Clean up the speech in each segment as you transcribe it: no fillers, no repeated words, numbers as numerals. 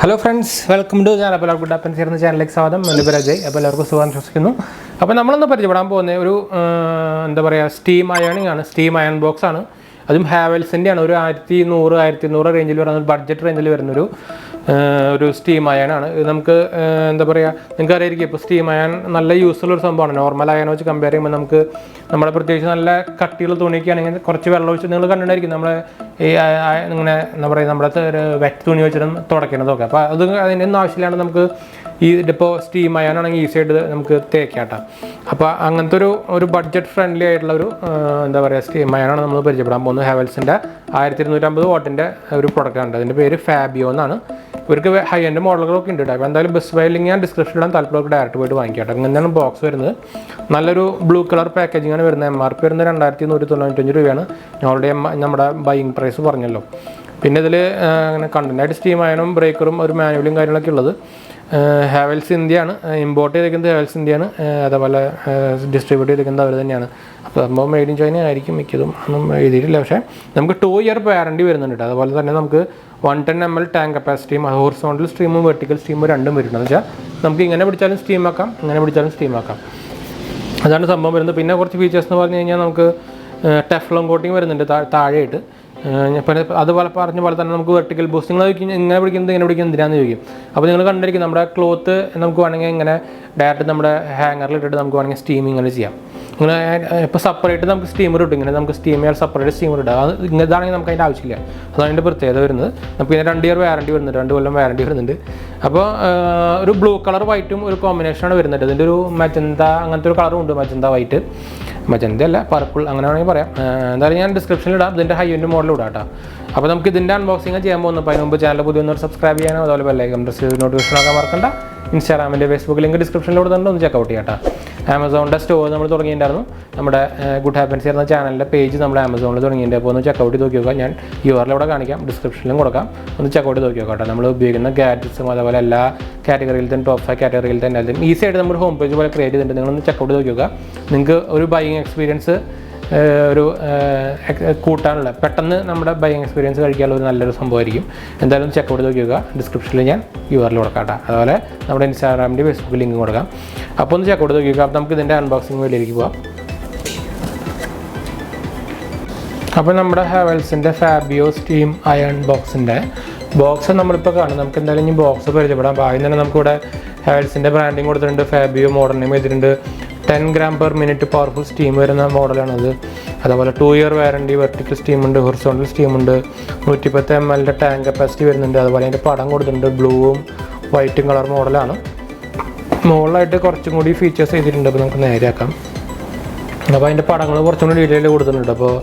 Hello friends, welcome to 𝙑𝙑𝙬𝙬 ചാനലിലേക്ക് സ്വാഗതം. എൻ്റെ പേര് അജയ്. അപ്പോൾ എല്ലാവർക്കും സുഖം വിശ്വസിക്കുന്നു. അപ്പോൾ നമ്മളൊന്ന് പരിചയപ്പെടാൻ പോകുന്ന ഒരു എന്താ പറയുക സ്റ്റീം അയണിംഗ് ആണ്. സ്റ്റീം അയൺ ബോക്സ് ആണ്. അതും ഹാവൽസിൻ്റെ ആണ്. ഒരു 1100 റേഞ്ചിൽ വരുന്ന ഒരു ബഡ്ജറ്റ് റേഞ്ചിൽ വരുന്നൊരു സ്റ്റീം അയണാണ്. ഇത് നമുക്ക് എന്താ പറയുക, നിങ്ങൾക്ക് അറിയായിരിക്കും ഇപ്പോൾ സ്റ്റീം അയൺ നല്ല യൂസ്ഫുൾ ഒരു സംഭവമാണ്. നോർമൽ അയൺ വെച്ച് കമ്പയർ ചെയ്യുമ്പോൾ നമുക്ക് നമ്മുടെ പ്രത്യേകിച്ച് നല്ല കട്ടിയുള്ള തുണിയൊക്കെ ആണെങ്കിൽ കുറച്ച് വെള്ളം ഒഴിച്ച് നിങ്ങൾ കണ്ടിട്ടുണ്ടായിരിക്കും നമ്മളെ ഈ ഇങ്ങനെ എന്താ പറയുക നമ്മുടെ വെറ്റ് തുണി വെച്ചിട്ട് തുടയ്ക്കുന്നതൊക്കെ. അപ്പോൾ അതിൻ്റെ ഒന്നും ആവശ്യമില്ലാണ്ട് നമുക്ക് ഇതിപ്പോൾ സ്റ്റീം അയണാണെങ്കിൽ ഈസി ആയിട്ട് നമുക്ക് തേക്കാട്ടോ. അപ്പോൾ അങ്ങനത്തെ ഒരു ബഡ്ജറ്റ് ഫ്രണ്ട്ലി ആയിട്ടുള്ള ഒരു എന്താ പറയുക സ്റ്റീം അയണാണ് നമ്മൾ പരിചയപ്പെടാൻ പോകുന്നത്. ഹാവൽസിൻ്റെ 1250 വാട്ടിൻ്റെ ഒരു പ്രൊഡക്റ്റാണ്. അതിൻ്റെ പേര് ഫാബിയോ എന്നാണ്. ഇവർക്ക് ഹൈ എൻഡ് മോഡലുകളൊക്കെ ഉണ്ട്. അപ്പോൾ എന്തായാലും ബെസ്റ്റ് ബൈ ലിങ്ക് ഞാൻ ഡിസ്ക്രിപ്ഷനിൽ ഇടാൻ, താല്പര്യമുള്ളവർക്ക് ഡയറക്റ്റ് പോയിട്ട് വാങ്ങിക്കാം. അങ്ങനെയാണ് ബോക്സ് വരുന്നത്. നല്ലൊരു ബ്ലൂ കളർ പാക്കേജിംഗ് ആണ് വരുന്നത്. MRP വരുന്നത് 2195 രൂപയാണ്. ഞാൻ ഓൾറെഡി നമ്മുടെ ബൈയിങ് പ്രൈസ് പറഞ്ഞല്ലോ. പിന്നെ ഇതിൽ അങ്ങനെ കണ്ടൻറ്റായിട്ട് സ്റ്റീം അയണും ബ്രേക്കറും ഒരു മാനുവലും കാര്യങ്ങളൊക്കെ ഉള്ളത്. ഹാവൽസ് ഇന്ത്യയാണ് ഇമ്പോർട്ട് ചെയ്തിരിക്കുന്നത്. ഹാവൽസ് ഇന്ത്യയാണ്. അതേപോലെ ഡിസ്ട്രിബ്യൂട്ട് ചെയ്തിരിക്കുന്നത് അവർ തന്നെയാണ്. അപ്പോൾ സംഭവം മെയ്ഡ് ഇൻ ചൈന ആയിരിക്കും മിക്കതും, ഒന്നും എഴുതിയിട്ടില്ല. പക്ഷേ നമുക്ക് 2 ഇയർ വാറണ്ടി വരുന്നുണ്ട്. അതുപോലെ തന്നെ നമുക്ക് 110 ml ടാങ്ക് കപ്പാസിറ്റിയും ഹോറിസോണ്ടൽ സ്ട്രീമും വെർട്ടിക്കൽ സ്ട്രീമും രണ്ടും വരുന്നുണ്ട്. എന്ന് വെച്ചാൽ നമുക്ക് ഇങ്ങനെ പിടിച്ചാലും സ്റ്റീം ആക്കാം, ഇങ്ങനെ പിടിച്ചാലും സ്റ്റീം ആക്കാം. അതാണ് സംഭവം വരുന്നത്. പിന്നെ കുറച്ച് ഫീച്ചേഴ്സ് എന്ന് പറഞ്ഞു കഴിഞ്ഞാൽ നമുക്ക് ടെഫ്ലോൺ കോട്ടിങ് വരുന്നുണ്ട് താഴെയായിട്ട്. പിന്നെ അതുപോലെ പറഞ്ഞ പോലെ തന്നെ നമുക്ക് വെർട്ടിക്കൽ ബൂസ്റ്റ് നിങ്ങൾ ഇങ്ങനെ പിടിക്കുന്നത് ഇങ്ങനെ പിടിക്കുന്നത് എന്തിനാന്ന് ചോദിക്കും. അപ്പോൾ നിങ്ങൾ കണ്ടിരിക്കും നമ്മുടെ ക്ലോത്ത് നമുക്ക് വേണമെങ്കിൽ ഇങ്ങനെ ഡയറക്റ്റ് നമ്മുടെ ഹാങ്ങറിൽ ഇട്ടിട്ട് നമുക്ക് വേണമെങ്കിൽ സ്റ്റീം ഇങ്ങനെ ചെയ്യാം. ഇങ്ങനെ ഇപ്പോൾ സെപ്പറേറ്റ് നമുക്ക് സ്റ്റീമർ ഇട്ടും ഇങ്ങനെ നമുക്ക് സ്റ്റീം ചെയ്യാൻ സെപ്പറേറ്റ് സ്റ്റീമർ ഇടുക. അത് ഇതാണെങ്കിൽ നമുക്ക് അതിൻ്റെ ആവശ്യമില്ല. അതാണ് അതിൻ്റെ പ്രത്യേകത വരുന്നത്. നമുക്ക് പിന്നെ 2 ഇയർ വാറണ്ടി വരുന്നുണ്ട്, 2 കൊല്ലം വാറണ്ടി വരുന്നുണ്ട്. അപ്പോൾ ഒരു ബ്ലൂ കളർ വൈറ്റും ഒരു കോമ്പിനേഷനാണ് വരുന്നത്. ഇതിൻ്റെ ഒരു മജന്ത അങ്ങനത്തെ ഒരു കളറും ഉണ്ട്, മജന്ത വൈറ്റ്. മജന്ത അല്ല, പർപ്പിൾ അങ്ങനെ വേണമെങ്കിൽ പറയാം. എന്തായാലും ഞാൻ ഡിസ്ക്രിപ്ഷനിൽ ഇടാം. ഇതിൻ്റെ ഹൈ എൻഡ് മോഡൽ ഇടാം കേട്ടോ. അപ്പോൾ നമുക്ക് ഇതിൻ്റെ അൺബോക്സിംഗ് ചെയ്യാൻ പോകുന്നു. അപ്പോൾ അതിന് മുമ്പ് ചാനൽ പുതിയൊന്ന് സബ്സ്ക്രൈബ് ചെയ്യാനോ അതുപോലെ ബെല്ലൈക്കൺ പ്രസ് ചെയ്ത് നോട്ടിഫിക്കേഷൻ ആക്കാൻ മറക്കണ്ട. ഇൻസ്റ്റാഗ്രാമിൻ്റെ ഫേസ്ബുക്ക് ലിങ്ക് ഡിസ്ക്രിപ്ഷനിൽ കൊടുത്തിട്ടുണ്ട്, ഒന്ന് ചെക്കൗട്ട് ചെയ്യാം കേട്ടോ. ആമസോണിൻ്റെ സ്റ്റോർ നമ്മൾ തുടങ്ങിയിട്ടുണ്ടായിരുന്നു. നമ്മുടെ ഗുഡ് ഹാപ്പൻസ് എന്ന ചാനലിൻ്റെ പേജ് നമ്മൾ ആമസോണിൽ തുടങ്ങിയിട്ടുണ്ട്. അപ്പോൾ ഒന്ന് ചെക്കൗട്ട് ചെയ്ത് നോക്കി നോക്കാം. ഞാൻ URL ഇവിടെ കാണിക്കാം, ഡിസ്ക്രിപ്ഷനിലും കൊടുക്കാം. ഒന്ന് ചെക്കൗട്ട് ചെയ്ത് നോക്കി നോക്കാം കേട്ടോ. നമ്മൾ ഉപയോഗിക്കുന്ന ഗാഡ്ജറ്റ്സും അതുപോലെ എല്ലാ കാറ്റഗറിയിൽ തന്നെ ടോപ്പ് 5 കാറ്റഗറിയിൽ തന്നെ എല്ലാതും ഈസി ആയിട്ട് നമ്മൾ ഹോം പേജ് പോലെ ക്രിയേറ്റ് ചെയ്തിട്ടുണ്ട്. നിങ്ങളൊന്ന് ചെക്കൗട്ട് ചെയ്ത് നോക്കി നോക്കുക. നിങ്ങൾക്ക് ഒരു ബൈയിങ് എക്സ്പീരിയൻസ് ഒരു കൂട്ടാനുള്ള പെട്ടെന്ന് നമ്മുടെ ബൈയിങ് എക്സ്പീരിയൻസ് കഴിക്കാനുള്ള ഒരു നല്ലൊരു സംഭവമായിരിക്കും. എന്തായാലും ചെക്കൗട്ട് ചെയ്ത് നോക്കുക. ഡിസ്ക്രിപ്ഷനിൽ ഞാൻ URL കൊടുക്കാം കേട്ടോ. അതുപോലെ നമ്മുടെ ഇൻസ്റ്റാഗ്രാമിൻ്റെ ഫേസ്ബുക്ക് ലിങ്ക് കൊടുക്കാം. അപ്പോൾ ഒന്ന് ചെക്കൗട്ട് ചെയ്ത് നോക്കുക. അപ്പോൾ നമുക്ക് ഇതിൻ്റെ അൺബോക്സിംഗ് വീഡിയോയിലേക്ക് പോകാം. അപ്പോൾ നമ്മുടെ ഹാവൽസിൻ്റെ ഫാബിയോ സ്റ്റീം അയൺ ബോക്സിൻ്റെ ബോക്സ് നമ്മളിപ്പോൾ കാണും. നമുക്ക് എന്തായാലും ഇനി ബോക്സ് പരിചയപ്പെടാം. അപ്പോൾ ആദ്യം തന്നെ നമുക്കിവിടെ ഹാവൽസിൻ്റെ ബ്രാൻഡിങ് കൊടുത്തിട്ടുണ്ട്. ഫാബിയോ മോഡൽ നെയിം ചെയ്തിട്ടുണ്ട്. 10 gram/minute പവർഫുൾ സ്റ്റീം വരുന്ന മോഡലാണത്. അതുപോലെ 2 ഇയർ വാറണ്ടി, വെർട്ടിക്കൽ സ്റ്റീമുണ്ട്, ഹൊറിസോണ്ടൽ സ്റ്റീമുണ്ട്, 110 ml ടാങ്ക് കപ്പാസിറ്റി വരുന്നുണ്ട്. അതുപോലെ അതിൻ്റെ പടം കൊടുത്തിട്ടുണ്ട്. ബ്ലൂവും വൈറ്റും കളർ മോഡലാണ്. മുകളിലായിട്ട് കുറച്ചും കൂടി ഫീച്ചേഴ്സ് ചെയ്തിട്ടുണ്ട്. അപ്പോൾ നമുക്ക് നേരെയാക്കാം. അപ്പോൾ അതിൻ്റെ പടങ്ങൾ കുറച്ചും കൂടി ഡീറ്റെയിൽ കൊടുത്തിട്ടുണ്ട്. അപ്പോൾ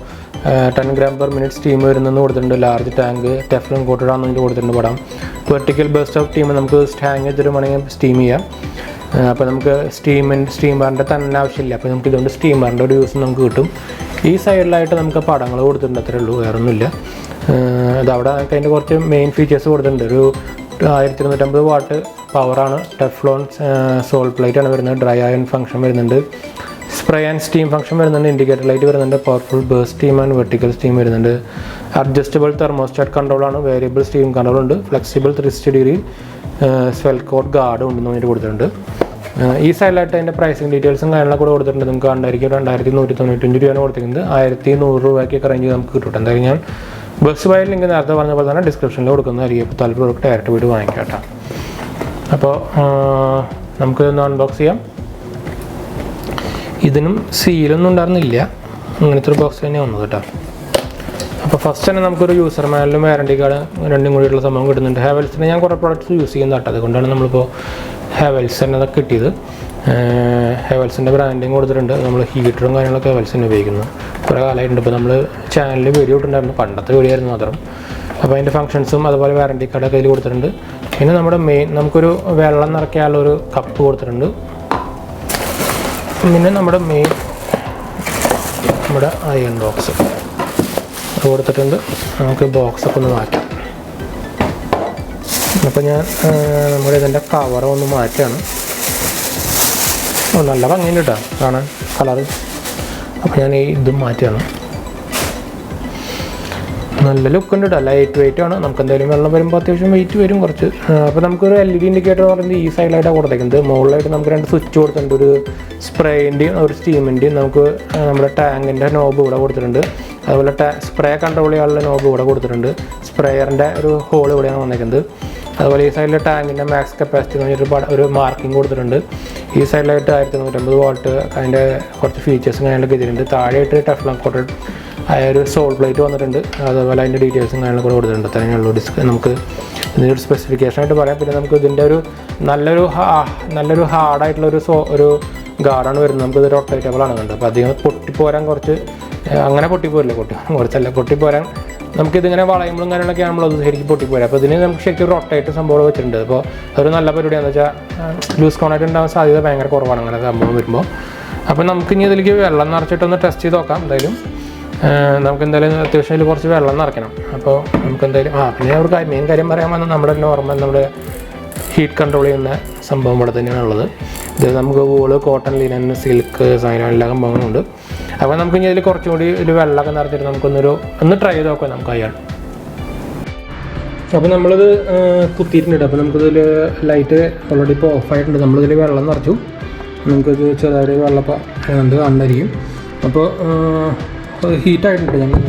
10 gram/minute സ്റ്റീം വരുന്നതെന്ന് കൊടുത്തിട്ടുണ്ട്. ലാർജ് ടാങ്ക് ടെഫ്ലോൺ കോട്ടഡ് ആണെന്ന് കൊടുത്തിട്ടുണ്ട് പടം. വെർട്ടിക്കൽ ബേസ്റ്റ് ഓഫ് സ്റ്റീം നമുക്ക് ഹാങ് ചെയ്തിട്ട് വേണമെങ്കിൽ സ്റ്റീം ചെയ്യാം. അപ്പോൾ നമുക്ക് സ്റ്റീം ബാറിൻ്റെ തന്നെ ആവശ്യമില്ല. അപ്പോൾ നമുക്ക് ഇതുകൊണ്ട് സ്റ്റീം ബാറിൻ്റെ ഒരു യൂസ് നമുക്ക് കിട്ടും. ഈ സൈഡിലായിട്ട് നമുക്ക് പടങ്ങൾ കൊടുത്തിട്ടുണ്ട്, അത്രേ ഉള്ളൂ, വേറൊന്നുമില്ല. അതവിടെ അതിൻ്റെ കുറച്ച് മെയിൻ ഫീച്ചേഴ്സ് കൊടുത്തിട്ടുണ്ട്. ഒരു 1250 വാട്ട് പവറാണ്. ടെഫ്ലോൺ സോൾ പ്ലേറ്റ് ആണ് വരുന്നത്. ഡ്രൈ അയൺ ഫംഗ്ഷൻ വരുന്നുണ്ട്. സ്പ്രേ ആൻഡ് സ്റ്റീം ഫംഗ്ഷൻ വരുന്നുണ്ട്. ഇൻഡിക്കേറ്റർ ലൈറ്റ് വരുന്നുണ്ട്. Powerful burst steam and vertical steam വരുന്നുണ്ട്. അഡ്ജസ്റ്റബിൾ തെർമോസ്റ്റാറ്റ് കൺട്രോളാണ്. വേരിയബിൾ സ്റ്റീം കൺട്രോൾ ഉണ്ട്. ഫ്ലെക്സിബിൾ 360 ഡിഗ്രി സ്വെൽക്കോട്ട് ഗാർഡ് ഉണ്ടെന്ന് വേണ്ടി കൊടുത്തിട്ടുണ്ട്. ഈ സൈഡിലായിട്ട് അതിൻ്റെ പ്രൈസിങ് ഡീറ്റെയിൽസും കാര്യങ്ങളൊക്കെ കൂടെ കൊടുത്തിട്ടുണ്ട്. നമുക്ക് കണ്ടായിരിക്കും 2195 രൂപയാണ് കൊടുത്തിരിക്കുന്നത്. 1100 രൂപയ്ക്കൊക്കെ റേഞ്ച് നമുക്ക് കിട്ടും. എന്തായാലും ഞാൻ ബസ് ബൈ ലിങ്ക് നേരത്തെ പറഞ്ഞ പോലെ തന്നെ ഡിസ്ക്രിപ്ഷനിൽ കൊടുക്കുന്നതായിരിക്കും. അപ്പോൾ താല്പര്യമുള്ളവർക്ക് ഡയറക്റ്റ് പോയിട്ട് വാങ്ങിക്കാം കേട്ടോ. അപ്പോൾ നമുക്കിതൊന്ന് അൺബോക്സ് ചെയ്യാം. ഇതിനും സീലൊന്നും ഉണ്ടായിരുന്നില്ല, ഇങ്ങനത്തെ ഒരു ബോക്സ് തന്നെ വന്നത് കേട്ടോ. അപ്പോൾ ഫസ്റ്റ് തന്നെ നമുക്കൊരു യൂസർ മാനുവലും വാറണ്ടി കാർഡ് രണ്ടും കൂടിയുള്ള സംഭവം കിട്ടുന്നുണ്ട്. ഹാവൽസിന് ഞാൻ കുറേ പ്രോഡക്റ്റ്സ് യൂസ് ചെയ്യുന്ന കേട്ടോ. അതുകൊണ്ടാണ് നമ്മളിപ്പോൾ ഹാവൽസ് തന്നെ അതൊക്കെ കിട്ടിയത്. ഹാവൽസിൻ്റെ ബ്രാൻഡിങ് കൊടുത്തിട്ടുണ്ട്. നമ്മൾ ഹീറ്ററും കാര്യങ്ങളൊക്കെ ഹാവൽസിന് ഉപയോഗിക്കുന്നു. കുറേ കാലമായിട്ടുണ്ട്. ഇപ്പോൾ നമ്മൾ ചാനലിൽ വീഡിയോ ഇട്ടുണ്ടായിരുന്നു, പണ്ടത്തെ വീഡിയോ ആയിരുന്നു മാത്രം. അപ്പോൾ അതിൻ്റെ ഫംഗ്ഷൻസും അതുപോലെ വാറണ്ടി കാർഡൊക്കെ അതിൽ കൊടുത്തിട്ടുണ്ട്. പിന്നെ നമ്മുടെ മെയിൻ നമുക്കൊരു വെള്ളം നിറയ്ക്കാനുള്ളൊരു കപ്പ് കൊടുത്തിട്ടുണ്ട്. പിന്നെ നമ്മുടെ മെയിൻ നമ്മുടെ അയൺ ബോക്സ് കൊടുത്തിട്ടുണ്ട്. നമുക്ക് ബോക്സൊക്കെ ഒന്ന് മാറ്റാം. അപ്പോൾ ഞാൻ നമ്മുടെ ഇതിൻ്റെ കവർ ഒന്ന് മാറ്റുകയാണ്. നല്ല ഭംഗിയുണ്ട് കേട്ടോ കാണാൻ കളറ്. അപ്പോൾ ഞാൻ ഈ ഇതും മാറ്റുകയാണ്. നല്ല ലുക്ക് ഉണ്ട് കേട്ടോ. ലൈറ്റ് വെയിറ്റ് ആണ്. നമുക്ക് എന്തായാലും വെള്ളം വരുമ്പോൾ അത്യാവശ്യം വെയിറ്റ് വരും കുറച്ച്. അപ്പോൾ നമുക്കൊരു LED ഇൻഡിക്കേറ്റർ എന്ന് പറയുന്നത് ഈ സൈഡിലായിട്ടാണ് കൊടുത്തേക്കുന്നത്. മുകളിലായിട്ട് നമുക്ക് 2 സ്വിച്ച് കൊടുത്തിട്ടുണ്ട്. ഒരു സ്പ്രേൻ്റെയും ഒരു സ്റ്റീമിൻ്റെയും. നമുക്ക് നമ്മുടെ ടാങ്കിൻ്റെ നോബ് ഇവിടെ കൊടുത്തിട്ടുണ്ട്. അതുപോലെ സ്പ്രേ കൺട്രോൾ ചെയ്യാനുള്ള നോബ് ഇവിടെ കൊടുത്തിട്ടുണ്ട്. സ്പ്രേയറിൻ്റെ ഒരു ഹോൾ ഇവിടെയാണ് വന്നേക്കുന്നത്. അതുപോലെ ഈ സൈഡിലെ ടാങ്കിൻ്റെ മാക്സ് കപ്പാസിറ്റി എന്ന് പറഞ്ഞിട്ട് ഒരു മാർക്കിംഗ് കൊടുത്തിട്ടുണ്ട്. ഈ സൈഡിലായിട്ട് 1950 വാട്ട് അതിൻ്റെ കുറച്ച് ഫീച്ചേഴ്സും കാര്യങ്ങളൊക്കെ ഇതിലുണ്ട്. താഴെയായിട്ട് ടെഫ്ലോൺ കോട്ടഡ് ആയ ഒരു സോൾ പ്ലേറ്റ് വന്നിട്ടുണ്ട്. അതുപോലെ അതിൻ്റെ ഡീറ്റെയിൽസും കാര്യങ്ങളൊക്കെ കൂടെ കൊടുത്തിട്ടുണ്ട്. അത്രയുള്ള നമുക്ക് ഇതിൻ്റെ ഒരു സ്പെസിഫിക്കേഷനായിട്ട് പറയാം. പിന്നെ നമുക്ക് ഇതിൻ്റെ ഒരു നല്ലൊരു ഹാർഡായിട്ടുള്ള ഒരു ഗാർഡാണ് വരുന്നത്. നമുക്കിത് റൊട്ടേറ്റബിൾ ആണ് കണ്ടത്. അപ്പോൾ അധികം പൊട്ടിപ്പോരാൻ കുറച്ച് അങ്ങനെ പൊട്ടിപ്പോരില്ല, പൊട്ടിപ്പോരാൻ നമുക്കിതിങ്ങനെ വളയുമ്പോഴും കാര്യങ്ങളൊക്കെ നമ്മളത് ശരിക്കും പൊട്ടിപ്പോരാം. അപ്പോൾ ഇതിന് നമുക്ക് ശരിക്കും റൊട്ടേറ്റ് സംഭവം വെച്ചിട്ടുണ്ട്. അപ്പോൾ അതൊരു നല്ല പരിപാടിയാണെന്ന് വെച്ചാൽ ലൂസ് കോണായിട്ട് ഉണ്ടാകാൻ സാധ്യത ഭയങ്കര കുറവാണ് അങ്ങനെ സംഭവം വരുമ്പോൾ. അപ്പോൾ നമുക്കിനി ഇതിലേക്ക് വെള്ളം നിറച്ചിട്ടൊന്ന് ടെസ്റ്റ് ചെയ്ത് നോക്കാം. എന്തായാലും നമുക്ക് എന്തായാലും അത്യാവശ്യം അതിൽ കുറച്ച് വെള്ളം നിറയ്ക്കണം. അപ്പോൾ നമുക്ക് എന്തായാലും പിന്നെ ഒരു മെയിൻ കാര്യം പറയാൻ വന്നാൽ നമ്മുടെ നോർമൽ നമ്മുടെ ഹീറ്റ് കൺട്രോൾ ചെയ്യുന്ന സംഭവം ഇവിടെ തന്നെയാണ് ഉള്ളത്. ഇത് നമുക്ക് വൂള്, കോട്ടൺ, ലിനൻ, സിൽക്ക്, സൈനോ എല്ലാ സംഭവങ്ങളും ഉണ്ട്. അപ്പോൾ നമുക്ക് ഇനി അതിൽ കുറച്ചും കൂടി ഒരു വെള്ളമൊക്കെ നിറച്ചിട്ട് ഒന്ന് ട്രൈ ചെയ്ത് നോക്കാം നമുക്ക് അയാൾ. അപ്പോൾ നമ്മളിത് കുത്തിയിട്ടുണ്ട്. അപ്പോൾ നമുക്കിതിൽ ലൈറ്റ് ഓൾറെഡി ഇപ്പോൾ ഓഫായിട്ടുണ്ട്. നമ്മളിതിൽ വെള്ളം നിറച്ചു. നമുക്കിത് ചെറുതായിട്ട് വെള്ളപ്പം എന്ത് കണ്ടായിരിക്കും. അപ്പോൾ ഹീറ്റായിട്ടുണ്ട്. ഞങ്ങൾ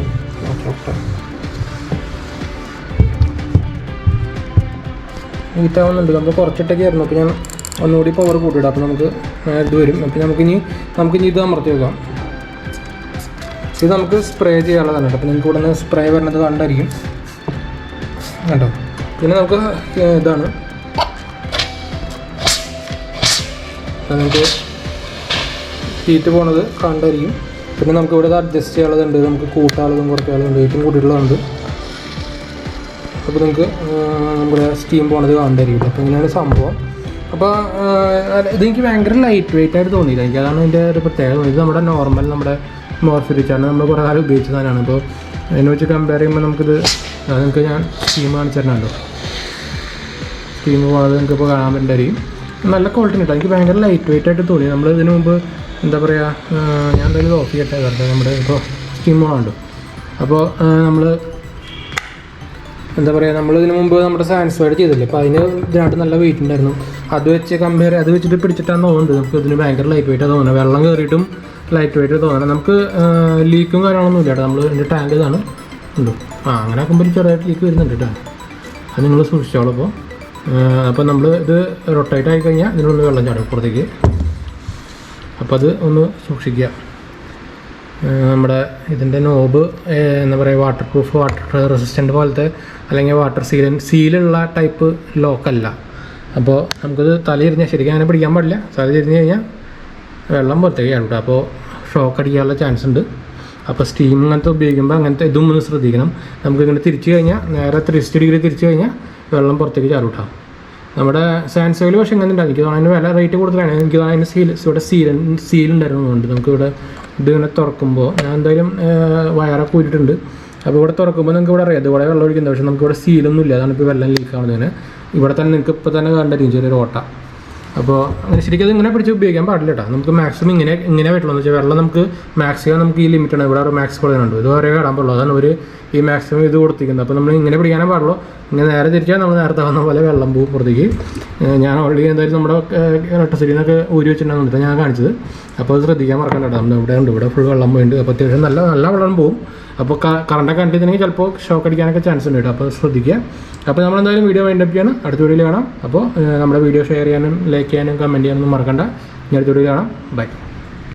ഹീറ്റാവുന്നുണ്ട്. നമ്മൾ കുറച്ചിട്ടൊക്കെ ആയിരുന്നു. അപ്പോൾ ഞാൻ ഒന്നുകൂടി പവർ കൂട്ടിയിടാം. അപ്പോൾ നമുക്ക് ഇത് വരും. അപ്പോൾ നമുക്കിനി ഇത് അമർത്തി വെക്കാം. ഇത് നമുക്ക് സ്പ്രേ ചെയ്യാനുള്ളതാണ് കേട്ടോ. അപ്പോൾ നിങ്ങൾക്ക് ഇവിടെ നിന്ന് സ്പ്രേ വരുന്നത് കണ്ടായിരിക്കും കേട്ടോ. പിന്നെ നമുക്ക് ഇതാണ് നമുക്ക് ഹീറ്റ് പോണത് കണ്ടായിരിക്കും. പിന്നെ നമുക്ക് ഇവിടെ അഡ്ജസ്റ്റ് ചെയ്യാനുള്ളതുണ്ട്. നമുക്ക് കൂട്ടാനുള്ളതും കുറയ്ക്കാനുള്ളതുണ്ട്. ഏറ്റവും കൂട്ടിയിട്ടുള്ളതുണ്ട്. അപ്പോൾ നിങ്ങൾക്ക് നമ്മുടെ സ്റ്റീം പോണത് കണ്ടായിരിക്കും. അപ്പോൾ ഇങ്ങനെയാണ് സംഭവം. അപ്പോൾ ഇതെനിക്ക് ഭയങ്കര ലൈറ്റ് വെയിറ്റ് ആയിട്ട് തോന്നിയില്ല. എനിക്ക് അതാണ് ഇതിൻ്റെ ഒരു പ്രത്യേകത. ഇത് നമ്മുടെ നോർമൽ നമ്മുടെ മോർഫിരിച്ചാണ് നമ്മൾ കുറേ കാലം ഉപയോഗിച്ച സാധനമാണ്. അപ്പോൾ അതിനെ വെച്ച് കമ്പയർ ചെയ്യുമ്പോൾ നിങ്ങൾക്ക് ഞാൻ സ്റ്റീം കാണിച്ചിട്ടുണ്ടല്ലോ. സ്റ്റീം പോകുന്നത് നിങ്ങൾക്ക് ഇപ്പോൾ കാണാൻ പറ്റുന്നതായിരിക്കും. നല്ല ക്വാളിറ്റി കിട്ടും. എനിക്ക് ഭയങ്കര ലൈറ്റ് വെയിറ്റ് ആയിട്ട് തോന്നി. നമ്മൾ ഇതിനു മുമ്പ് എന്താ പറയുക, ഞാൻ എന്തായാലും ഓഫ് ചെയ്യട്ടെ കാരണം നമ്മുടെ ഇപ്പോൾ സ്റ്റീം പോകാനുണ്ട്. അപ്പോൾ നമ്മൾ എന്താ പറയുക, നമ്മളിതിന് മുമ്പ് നമ്മുടെ സാറ്റിസ്ഫൈഡ് ചെയ്തില്ലേ. അപ്പോൾ അതിന് ഇതിനകത്ത് നല്ല വെയിറ്റ് ഉണ്ടായിരുന്നു. അത് വെച്ചിട്ട് പിടിച്ചിട്ടാണ് തോന്നുന്നത്. നമുക്ക് ഇതിന് ഭയങ്കര ലൈറ്റ് വെയിറ്റാണ് തോന്നുന്നത്. വെള്ളം കയറിയിട്ടും ലൈറ്റ് വെയിറ്റ് തോന്നണം. നമുക്ക് ലീക്കും കാര്യങ്ങളൊന്നും ഇല്ല കേട്ടോ. നമ്മൾ ഇതിൻ്റെ ടാങ്ക് ഇതാണ് ഉണ്ട്. അങ്ങനെ ആക്കുമ്പോൾ ചെറുതായിട്ട് ലീക്ക് വരുന്നുണ്ട് കേട്ടോ. അത് നിങ്ങൾ സൂക്ഷിച്ചോളൂ. അപ്പോൾ നമ്മൾ ഇത് റൊട്ടേറ്റ് ആയി കഴിഞ്ഞാൽ ഇതിനുള്ളിൽ വെള്ളം ചാടും പുറത്തേക്ക്. അപ്പോൾ അത് ഒന്ന് സൂക്ഷിക്കുക. നമ്മുടെ ഇതിൻ്റെ നോബ് എന്താ പറയുക, വാട്ടർ പ്രൂഫ്, വാട്ടർ റെസിസ്റ്റൻ്റ് പോലത്തെ അല്ലെങ്കിൽ വാട്ടർ സീലുള്ള ടൈപ്പ് ലോക്കല്ല. അപ്പോൾ നമുക്കത് തലയിരിഞ്ഞാൽ ശരിക്കും അങ്ങനെ പിടിക്കാൻ പാടില്ല. തലയിരിഞ്ഞ് കഴിഞ്ഞാൽ വെള്ളം പുറത്തേക്ക് ചാടും. അപ്പോൾ ഷോക്ക് അടിക്കാനുള്ള ചാൻസ് ഉണ്ട്. അപ്പോൾ സ്റ്റീം അങ്ങനത്തെ ഉപയോഗിക്കുമ്പോൾ അങ്ങനത്തെ ഇതും ഒന്ന് ശ്രദ്ധിക്കണം. നമുക്കിങ്ങനെ തിരിച്ചു കഴിഞ്ഞാൽ നേരെ 360 ഡിഗ്രി തിരിച്ചു കഴിഞ്ഞാൽ വെള്ളം പുറത്തേക്ക് ചാടും. നമ്മുടെ സാൻസോയിൽ പക്ഷേ ഇങ്ങനെ ഉണ്ടാകും. എനിക്ക് തോന്നുന്നു വില റേറ്റ് കൂടുതലാണ്. എനിക്ക് തോന്നുന്നു അതിന് ഇവിടെ സീലുണ്ടായിരുന്നുണ്ട്. നമുക്കിവിടെ ഇതിങ്ങനെ തുറക്കുമ്പോൾ ഞാൻ എന്തായാലും വയറൊക്കെ ഊരിയിട്ടുണ്ട്. അപ്പോൾ ഇവിടെ തുറക്കുമ്പോൾ നിങ്ങൾക്ക് ഇവിടെ അറിയാം ഇവിടെ വെള്ളം ഒഴിക്കുന്നത്. പക്ഷേ നമുക്കിവിടെ സീലൊന്നും ഇല്ല. അതാണ് ഇപ്പോൾ വെള്ളം ലീക്ക് ആവുന്നതിന്. ഇവിടെ തന്നെ നിങ്ങൾക്ക് ഇപ്പോൾ തന്നെ കണ്ടായിരിക്കും ചെറിയൊരു ഓട്ട. അപ്പോൾ അങ്ങനെ ശരിക്കും അത് ഇങ്ങനെ പിടിച്ച് ഉപയോഗിക്കാൻ പാടില്ല കേട്ടോ. നമുക്ക് മാക്സിമം ഇങ്ങനെ പറ്റുള്ളൂ എന്ന് വെച്ചാൽ വെള്ളം നമുക്ക് ഈ ലിമിറ്റാണ്. ഇവിടെ ഒരു മാക്സ് കൊടുക്കുന്നുണ്ട്. ഇത് വരെ ഇടാൻ പാടുള്ളൂ. അതാണ് ഒരു ഈ മാക്സിമം ഇത് കൊടുത്തിരിക്കുന്നത്. അപ്പോൾ നമ്മൾ ഇങ്ങനെ പിടിക്കാനേ പാടുള്ളൂ. ഇങ്ങനെ നേരെ തിരിച്ചാൽ നമ്മൾ നേരത്തെ വന്ന പോലെ വെള്ളം പോകും പുറത്തേക്ക്. ഞാൻ ഓൾറെഡി എന്തായാലും നമ്മുടെ ഇലക്ട്രിസിറ്റിയിൽ നിന്നൊക്കെ ഊരി വെച്ചിട്ടുണ്ടെന്നിട്ട് ഞാൻ കാണിച്ചത്. അപ്പോൾ അത് ശ്രദ്ധിക്കാൻ മറക്കണ്ട കേട്ടോ. ഇവിടെ ഫുൾ വെള്ളം പോയിട്ടുണ്ട്. അപ്പോൾ അത്യാവശ്യം നല്ല വെള്ളം പോകും. അപ്പോൾ കറണ്ടൊക്കെ കണ്ടിട്ടുണ്ടെങ്കിൽ ചിലപ്പോൾ ഷോക്ക് അടിക്കാനൊക്കെ ചാൻസ് ഉണ്ട് കേട്ടോ. അപ്പോൾ ശ്രദ്ധിക്കുക. അപ്പോൾ നമ്മളെന്തായാലും വീഡിയോ വൈൻഡപ്പ് ചെയ്യണം. അടുത്ത വീഡിയോയിൽ കാണാം. അപ്പോൾ നമ്മുടെ വീഡിയോ ഷെയർ ചെയ്യാനും ലൈക്ക് ചെയ്യാനും കമൻറ്റ് ചെയ്യാനൊന്നും മറക്കണ്ട. അടുത്ത വീഡിയോയിൽ കാണാം. ബൈ.